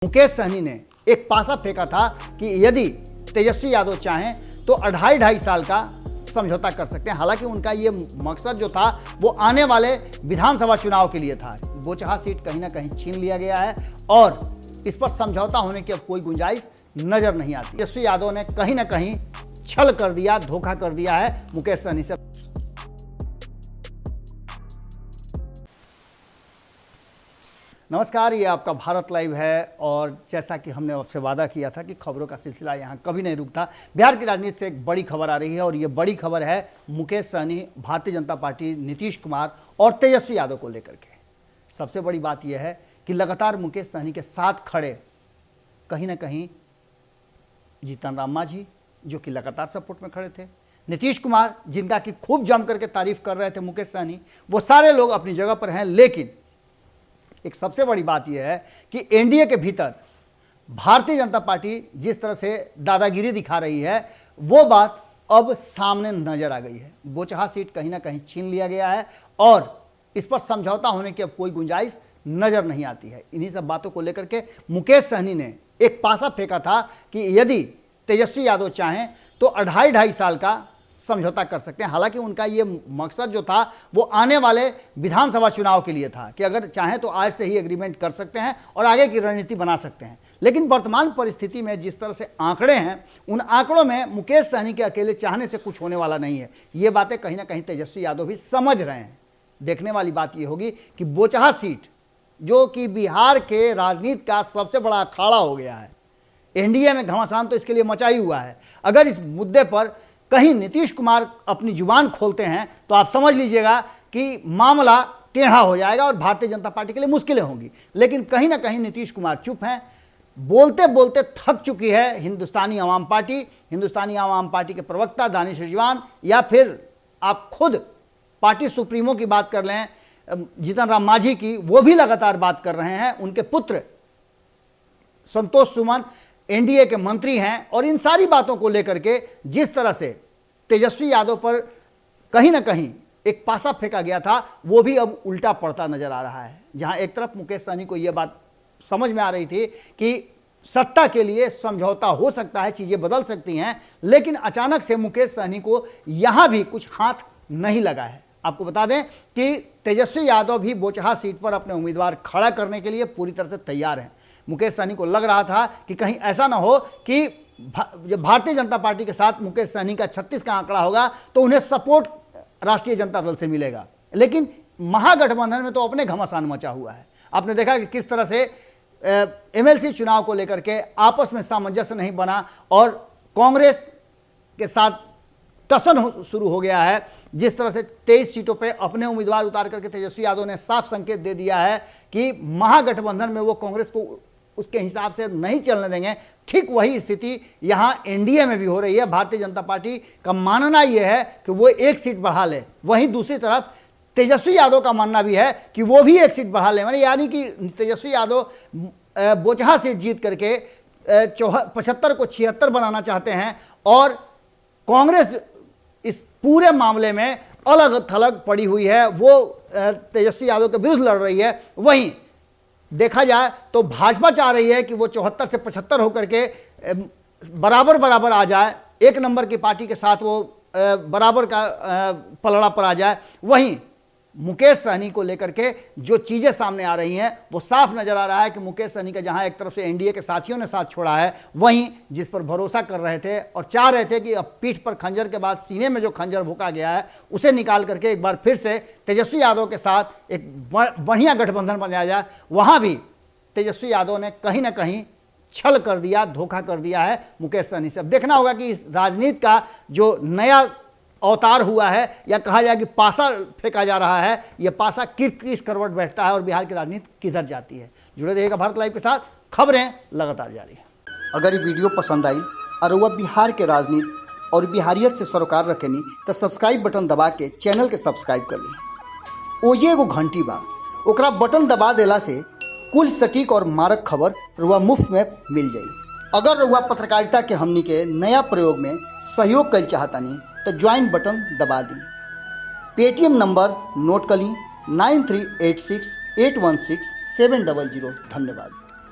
मुकेश सहनी ने एक पासा फेंका था कि यदि तेजस्वी यादव चाहें तो 2.5 साल का समझौता कर सकते हैं। हालांकि उनका ये मकसद जो था वो आने वाले विधानसभा चुनाव के लिए था। बोचहा सीट कहीं ना कहीं छीन लिया गया है और इस पर समझौता होने की अब कोई गुंजाइश नजर नहीं आती। तेजस्वी यादव ने कहीं ना कहीं छल कर दिया, धोखा कर दिया है मुकेश सहनी से। नमस्कार, ये आपका भारत लाइव है और जैसा कि हमने आपसे वादा किया था कि खबरों का सिलसिला यहाँ कभी नहीं रुकता। बिहार की राजनीति से एक बड़ी खबर आ रही है और ये बड़ी खबर है मुकेश सहनी, भारतीय जनता पार्टी, नीतीश कुमार और तेजस्वी यादव को लेकर के। सबसे बड़ी बात यह है कि लगातार मुकेश सहनी के साथ खड़े कहीं ना कहीं जीतन राम मांझी, जो कि लगातार सपोर्ट में खड़े थे, नीतीश कुमार जिनका कि खूब जम करके तारीफ कर रहे थे मुकेश सहनी, वो सारे लोग अपनी जगह पर हैं। लेकिन एक सबसे बड़ी बात यह है कि एनडीए के भीतर भारतीय जनता पार्टी जिस तरह से दादागिरी दिखा रही है वो बात अब सामने नजर आ गई है। बोचहा सीट कहीं ना कहीं छीन लिया गया है और इस पर समझौता होने की अब कोई गुंजाइश नजर नहीं आती है। इन्हीं सब बातों को लेकर के मुकेश सहनी ने एक पासा फेंका था कि यदि तेजस्वी यादव चाहें तो 2.5 साल का समझौता कर सकते हैं। हालांकि उनका ये मकसद जो था वो आने वाले विधानसभा चुनाव के लिए था कि अगर चाहें तो आज से ही एग्रीमेंट कर सकते हैं और आगे की रणनीति बना सकते हैं। लेकिन वर्तमान परिस्थिति में जिस तरह से आंकड़े हैं, उन आंकड़ों में मुकेश सहनी के अकेले चाहने से कुछ होने वाला नहीं है। ये बातें कहीं ना कहीं तेजस्वी यादव भी समझ रहे हैं। देखने वाली बात यह होगी कि बोचहा सीट, जो कि बिहार के राजनीति का सबसे बड़ा अखाड़ा हो गया है, एनडीए में घमासान तो इसके लिए मचा ही हुआ है। अगर इस मुद्दे पर कहीं नीतीश कुमार अपनी जुबान खोलते हैं तो आप समझ लीजिएगा कि मामला टेढ़ा हो जाएगा और भारतीय जनता पार्टी के लिए मुश्किलें होंगी। लेकिन कहीं ना कहीं नीतीश कुमार चुप हैं। बोलते बोलते थक चुकी है हिंदुस्तानी आवाम पार्टी। हिंदुस्तानी आवाम पार्टी के प्रवक्ता दानिश रिजवान या फिर आप खुद पार्टी सुप्रीमो की बात कर लें, जीतन राम मांझी की, वो भी लगातार बात कर रहे हैं। उनके पुत्र संतोष सुमन एनडीए के मंत्री हैं और इन सारी बातों को लेकर के जिस तरह से तेजस्वी यादव पर कहीं ना कहीं एक पासा फेंका गया था वो भी अब उल्टा पड़ता नजर आ रहा है। जहां एक तरफ मुकेश सहनी को यह बात समझ में आ रही थी कि सत्ता के लिए समझौता हो सकता है, चीजें बदल सकती हैं, लेकिन अचानक से मुकेश सहनी को यहां भी कुछ हाथ नहीं लगा है। आपको बता दें कि तेजस्वी यादव भी बोचहा सीट पर अपने उम्मीदवार खड़ा करने के लिए पूरी तरह से तैयार हैं। मुकेश सहनी को लग रहा था कि कहीं ऐसा ना हो कि भारतीय जनता पार्टी के साथ मुकेश सहनी का 36 का आंकड़ा होगा तो उन्हें सपोर्ट राष्ट्रीय जनता दल से मिलेगा। लेकिन महागठबंधन में तो अपने घमासान मचा हुआ है। आपने देखा कि किस तरह से एमएलसी चुनाव को लेकर के आपस में सामंजस्य नहीं बना और कांग्रेस के साथ टसन शुरू हो गया है। जिस तरह से 23 सीटों पे अपने उम्मीदवार उतार करके तेजस्वी यादव ने साफ संकेत दे दिया है कि महागठबंधन में वो कांग्रेस को उसके हिसाब से नहीं चलने देंगे। ठीक वही स्थिति यहां एनडीए में भी हो रही है। भारतीय जनता पार्टी का मानना यह है कि वो 1 सीट बढ़ा ले, वहीं दूसरी तरफ तेजस्वी यादव का मानना भी है कि वो भी 1 सीट बढ़ा ले। यानी कि तेजस्वी यादव बोचहा सीट जीत करके 75 को 76 बनाना चाहते हैं और कांग्रेस इस पूरे मामले में अलग थलग पड़ी हुई है, वो तेजस्वी यादव के विरुद्ध लड़ रही है। वहीं देखा जाए तो भाजपा चाह रही है कि वो 74 से 75 होकर के बराबर बराबर आ जाए, 1 नंबर की पार्टी के साथ वो बराबर का पलड़ा पर आ जाए। वहीं मुकेश सहनी को लेकर के जो चीजें सामने आ रही हैं वो साफ नजर आ रहा है कि मुकेश सहनी का जहां एक तरफ से एनडीए के साथियों ने साथ छोड़ा है, वहीं जिस पर भरोसा कर रहे थे और चाह रहे थे कि अब पीठ पर खंजर के बाद सीने में जो खंजर भोंका गया है उसे निकाल करके एक बार फिर से तेजस्वी यादव के साथ एक बढ़िया गठबंधन बनाया जाए, वहां भी तेजस्वी यादव ने कहीं ना कहीं छल कर दिया, धोखा कर दिया है मुकेश सहनी से। अब देखना होगा कि इस राजनीति का जो नया अवतार हुआ है या कहा जाए कि पासा फेंका जा रहा है, यह पासा किस करवट बैठता है और बिहार की राजनीति किधर जाती है। जुड़े रहिएगा भारत लाइव के साथ, खबरें लगातार जारी है। अगर ये वीडियो पसंद आई और वह बिहार के राजनीति और बिहारियत से सरोकार रखेनी तो सब्सक्राइब बटन दबा के चैनल के सब्सक्राइब कर ली। ओजे एगो घंटी बा, ओकरा बटन दबा देला से कुल सटीक और मारक खबर रुआ मुफ्त में मिल जाई। अगर रुआ पत्रकारिता के हमनी के नया प्रयोग में सहयोग कर चाहतानी तो ज्वाइन बटन दबा दी। पेटीएम नंबर नोट कर ली 9386816700। धन्यवाद।